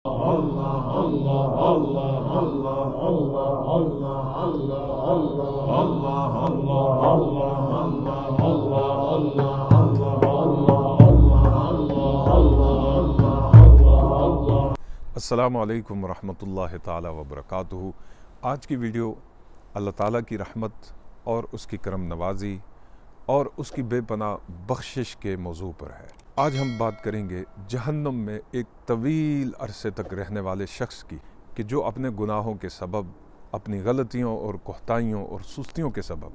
السلام علیکم ورحمۃ اللہ تعالی وبرکاتہ۔ آج کی ویڈیو اللہ تعالیٰ کی رحمت اور اس کی کرم نوازی اور اس کی بے پناہ بخشش کے موضوع پر ہے۔ آج ہم بات کریں گے جہنم میں ایک طویل عرصے تک رہنے والے شخص کی، کہ جو اپنے گناہوں کے سبب، اپنی غلطیوں اور کوتاہیوں اور سستیوں کے سبب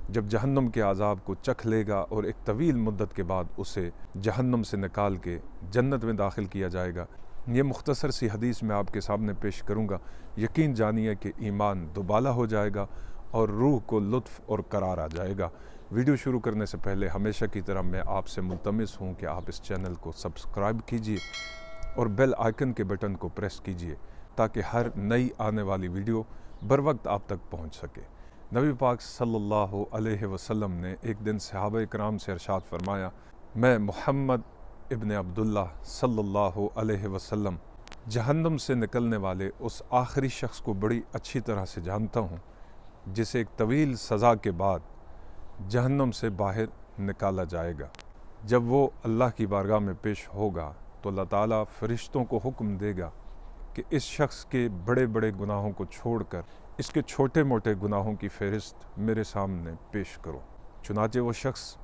جب جہنم کے عذاب کو چکھ لے گا اور ایک طویل مدت کے بعد اسے جہنم سے نکال کے جنت میں داخل کیا جائے گا۔ یہ مختصر سی حدیث میں آپ کے سامنے پیش کروں گا۔ یقین جانیے کہ ایمان دوبالا ہو جائے گا اور روح کو لطف اور قرار آ جائے گا۔ ویڈیو شروع کرنے سے پہلے ہمیشہ کی طرح میں آپ سے ملتمس ہوں کہ آپ اس چینل کو سبسکرائب کیجئے اور بیل آئیکن کے بٹن کو پریس کیجئے تاکہ ہر نئی آنے والی ویڈیو بر وقت آپ تک پہنچ سکے۔ نبی پاک صلی اللہ علیہ وسلم نے ایک دن صحابہ کرام سے ارشاد فرمایا، میں محمد ابن عبداللہ صلی اللہ علیہ وسلم جہنم سے نکلنے والے اس آخری شخص کو بڑی اچھی طرح سے جانتا ہوں جسے ایک طویل سزا کے بعد جہنم سے باہر نکالا جائے گا۔ جب وہ اللہ کی بارگاہ میں پیش ہوگا تو اللہ تعالیٰ فرشتوں کو حکم دے گا کہ اس شخص کے بڑے بڑے گناہوں کو چھوڑ کر اس کے چھوٹے موٹے گناہوں کی فہرست میرے سامنے پیش کرو۔ چنانچہ وہ شخص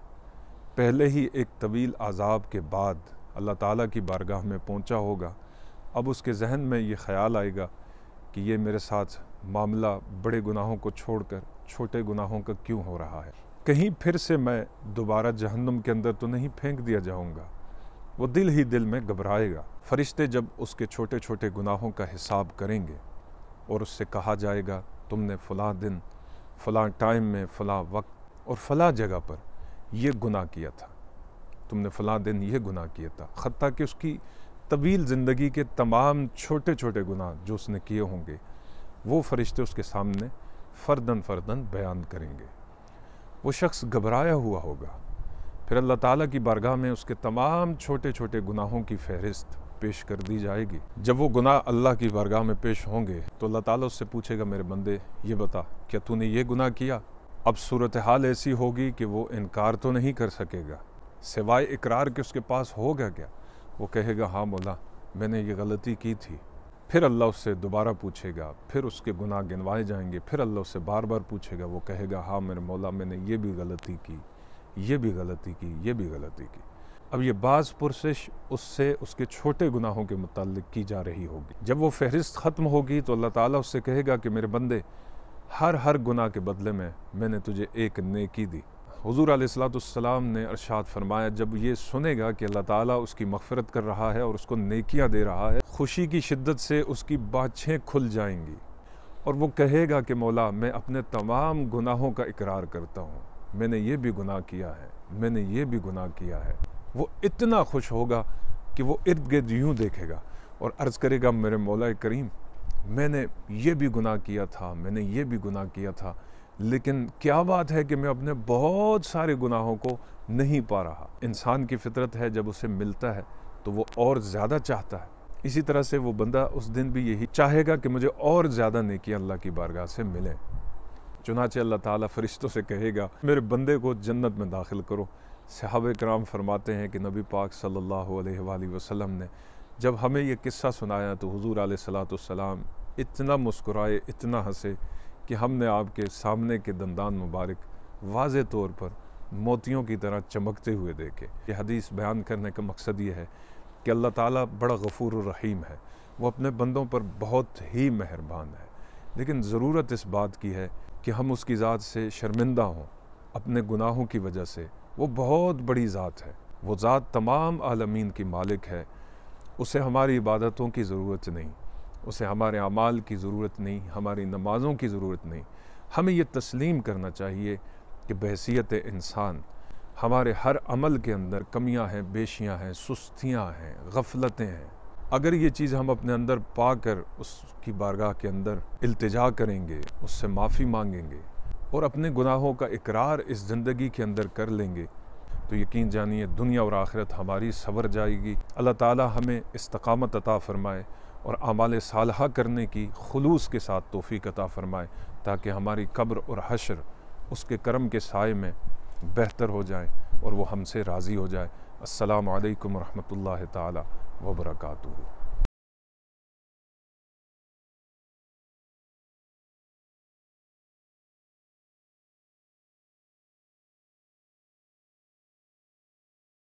پہلے ہی ایک طویل عذاب کے بعد اللہ تعالیٰ کی بارگاہ میں پہنچا ہوگا۔ اب اس کے ذہن میں یہ خیال آئے گا کہ یہ میرے ساتھ معاملہ بڑے گناہوں کو چھوڑ کر چھوٹے گناہوں کا کیوں ہو رہا ہے؟ کہیں پھر سے میں دوبارہ جہنم کے اندر تو نہیں پھینک دیا جاؤں گا؟ وہ دل ہی دل میں گھبرائے گا۔ فرشتے جب اس کے چھوٹے چھوٹے گناہوں کا حساب کریں گے اور اس سے کہا جائے گا، تم نے فلاں دن، فلاں ٹائم میں، فلاں وقت اور فلاں جگہ پر یہ گناہ کیا تھا، تم نے فلاں دن یہ گناہ کیا تھا، حتیٰ کہ اس کی طویل زندگی کے تمام چھوٹے چھوٹے گناہ جو اس نے کیے ہوں گے وہ فرشتے اس کے سامنے فردن فردن بیان کریں گے۔ وہ شخص گھبرایا ہوا ہوگا۔ پھر اللہ تعالیٰ کی بارگاہ میں اس کے تمام چھوٹے چھوٹے گناہوں کی فہرست پیش کر دی جائے گی۔ جب وہ گناہ اللہ کی بارگاہ میں پیش ہوں گے تو اللہ تعالیٰ اس سے پوچھے گا، میرے بندے یہ بتا، کیا تو نے یہ گناہ کیا؟ اب صورتحال ایسی ہوگی کہ وہ انکار تو نہیں کر سکے گا، سوائے اقرار کے اس کے پاس ہوگا کیا؟ وہ کہے گا، ہاں مولا میں نے یہ غلطی کی تھی۔ پھر اللہ اس سے دوبارہ پوچھے گا، پھر اس کے گناہ گنوائے جائیں گے، پھر اللہ اس سے بار بار پوچھے گا، وہ کہے گا، ہاں میرے مولا میں نے یہ بھی غلطی کی، یہ بھی غلطی کی، یہ بھی غلطی کی۔ اب یہ بعض پرسش اس سے اس کے چھوٹے گناہوں کے متعلق کی جا رہی ہوگی۔ جب وہ فہرست ختم ہوگی تو اللہ تعالیٰ اس سے کہے گا کہ میرے بندے، ہر گناہ کے بدلے میں نے تجھے ایک نیکی دی۔ حضور علیہ السلام نے ارشاد فرمایا، جب یہ سنے گا کہ اللہ تعالیٰ اس کی مغفرت کر رہا ہے اور اس کو نیکیاں دے رہا ہے، خوشی کی شدت سے اس کی بانچھیں کھل جائیں گی اور وہ کہے گا کہ مولا میں اپنے تمام گناہوں کا اقرار کرتا ہوں، میں نے یہ بھی گناہ کیا ہے، میں نے یہ بھی گناہ کیا ہے۔ وہ اتنا خوش ہوگا کہ وہ ارد گرد یوں دیکھے گا اور عرض کرے گا، میرے مولا کریم میں نے یہ بھی گناہ کیا تھا، میں نے یہ بھی گناہ کیا تھا، لیکن کیا بات ہے کہ میں اپنے بہت سارے گناہوں کو نہیں پا رہا۔ انسان کی فطرت ہے، جب اسے ملتا ہے تو وہ اور زیادہ چاہتا ہے۔ اسی طرح سے وہ بندہ اس دن بھی یہی چاہے گا کہ مجھے اور زیادہ نیکیاں اللہ کی بارگاہ سے ملیں۔ چنانچہ اللہ تعالیٰ فرشتوں سے کہے گا، میرے بندے کو جنت میں داخل کرو۔ صحابہ کرام فرماتے ہیں کہ نبی پاک صلی اللہ علیہ وآلہ وسلم نے جب ہمیں یہ قصہ سنایا تو حضور علیہ السلام اتنا مسکرائے، اتنا ہنسے کہ ہم نے آپ کے سامنے کے دندان مبارک واضح طور پر موتیوں کی طرح چمکتے ہوئے دیکھے۔ یہ حدیث بیان کرنے کا مقصد یہ ہے کہ اللہ تعالیٰ بڑا غفور الرحیم ہے، وہ اپنے بندوں پر بہت ہی مہربان ہے، لیکن ضرورت اس بات کی ہے کہ ہم اس کی ذات سے شرمندہ ہوں اپنے گناہوں کی وجہ سے۔ وہ بہت بڑی ذات ہے، وہ ذات تمام عالمین کی مالک ہے، اسے ہماری عبادتوں کی ضرورت نہیں، اسے ہمارے اعمال کی ضرورت نہیں، ہماری نمازوں کی ضرورت نہیں۔ ہمیں یہ تسلیم کرنا چاہیے کہ بحیثیت انسان ہمارے ہر عمل کے اندر کمیاں ہیں، بیشیاں ہیں، سستیاں ہیں، غفلتیں ہیں۔ اگر یہ چیز ہم اپنے اندر پا کر اس کی بارگاہ کے اندر التجا کریں گے، اس سے معافی مانگیں گے اور اپنے گناہوں کا اقرار اس زندگی کے اندر کر لیں گے تو یقین جانیے دنیا اور آخرت ہماری سنور جائے گی۔ اللہ تعالی ہمیں استقامت عطا فرمائے اور اعمال صالحہ کرنے کی خلوص کے ساتھ توفیق عطا فرمائے، تاکہ ہماری قبر اور حشر اس کے کرم کے سائے میں بہتر ہو جائے اور وہ ہم سے راضی ہو جائے۔ السلام علیکم ورحمۃ اللہ تعالی وبرکاتہ۔